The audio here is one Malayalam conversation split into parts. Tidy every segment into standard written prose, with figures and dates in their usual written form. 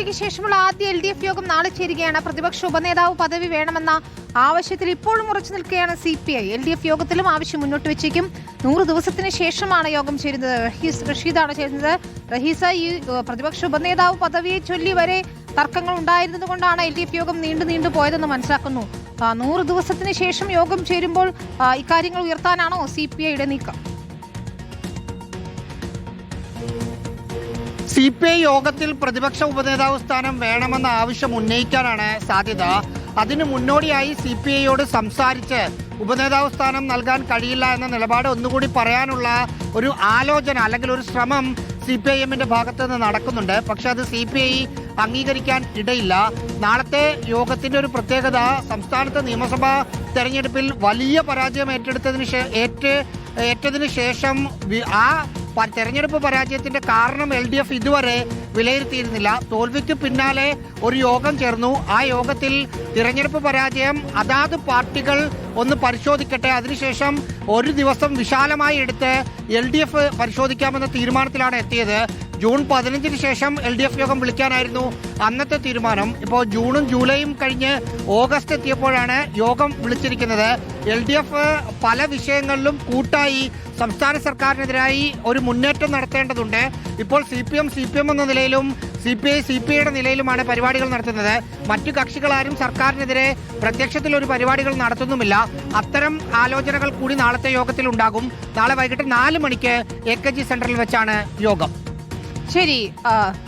അവധിക്ക് ശേഷമുള്ള ആദ്യ LDF യോഗം നാളെ ചേരുകയാണ്. പ്രതിപക്ഷ ഉപനേതാവ് പദവി വേണമെന്ന ആവശ്യത്തിൽ ഇപ്പോഴും ഉറച്ചു നിൽക്കുകയാണ് CPI. LDF യോഗത്തിലും ആവശ്യം മുന്നോട്ട് വെച്ചേക്കും. 100 ദിവസത്തിന് ശേഷമാണ് യോഗം ചേരുന്നത്. റഷീദാണ് ചേരുന്നത്. റഹീസ, ഈ പ്രതിപക്ഷ ഉപനേതാവ് പദവിയെ ചൊല്ലി വരെ തർക്കങ്ങൾ ഉണ്ടായിരുന്നത് കൊണ്ടാണ് LDF യോഗം നീണ്ടു പോയതെന്ന് മനസ്സിലാക്കുന്നു. 100 ദിവസത്തിന് ശേഷം യോഗം ചേരുമ്പോൾ ഇക്കാര്യങ്ങൾ ഉയർത്താനാണോ CPIയുടെ നീക്കം? CPI യോഗത്തിൽ പ്രതിപക്ഷ ഉപനേതാവ് സ്ഥാനം വേണമെന്ന ആവശ്യം ഉന്നയിക്കാനാണ് സാധ്യത. അതിനു മുന്നോടിയായി CPIയോട് സംസാരിച്ച് ഉപനേതാവ് സ്ഥാനം നൽകാൻ കഴിയില്ല എന്ന നിലപാട് ഒന്നുകൂടി പറയാനുള്ള ഒരു ആലോചന അല്ലെങ്കിൽ ഒരു ശ്രമം CPIMന്റെ ഭാഗത്ത് നിന്ന് നടക്കുന്നുണ്ട്. പക്ഷെ അത് CPI അംഗീകരിക്കാൻ ഇടയില്ല. നാളത്തെ യോഗത്തിന്റെ ഒരു പ്രത്യേകത, സംസ്ഥാനത്തെ നിയമസഭാ തെരഞ്ഞെടുപ്പിൽ വലിയ പരാജയം ഏറ്റതിന് ശേഷം ആ തെരഞ്ഞെടുപ്പ് പരാജയത്തിന്റെ കാരണം LDF ഇതുവരെ വിലയിരുത്തിയിരുന്നില്ല. തോൽവിക്ക് പിന്നാലെ ഒരു യോഗം ചേർന്നു. ആ യോഗത്തിൽ തിരഞ്ഞെടുപ്പ് പരാജയം അതാത് പാർട്ടികൾ ഒന്ന് പരിശോധിക്കട്ടെ, അതിനുശേഷം ഒരു ദിവസം വിശാലമായി എടുത്ത് LDF പരിശോധിക്കാമെന്ന തീരുമാനത്തിലാണ് എത്തിയത്. ജൂൺ 15 ശേഷം LDF യോഗം വിളിക്കാനായിരുന്നു അന്നത്തെ തീരുമാനം. ഇപ്പോൾ ജൂണും ജൂലൈയും കഴിഞ്ഞ് ഓഗസ്റ്റ് എത്തിയപ്പോഴാണ് യോഗം വിളിച്ചിരിക്കുന്നത്. LDF പല വിഷയങ്ങളിലും കൂട്ടായി സംസ്ഥാന സർക്കാരിനെതിരായി ഒരു മുന്നേറ്റം നടത്തേണ്ടതുണ്ട്. ഇപ്പോൾ CPM എന്ന നിലയിലും CPI CPIയുടെ നിലയിലുമാണ് പരിപാടികൾ നടത്തുന്നത്. മറ്റു കക്ഷികളാരും സർക്കാരിനെതിരെ പ്രത്യക്ഷത്തിൽ ഒരു പരിപാടികൾ നടത്തുന്നുമില്ല. അത്തരം ആലോചനകൾ കൂടി നാളത്തെ യോഗത്തിൽ ഉണ്ടാകും. നാളെ വൈകിട്ട് 4 മണിക്ക് AKG സെന്ററിൽ വെച്ചാണ് യോഗം. ശരി,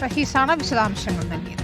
റഹീസാണ് വിശദാംശങ്ങൾ നൽകിയത്.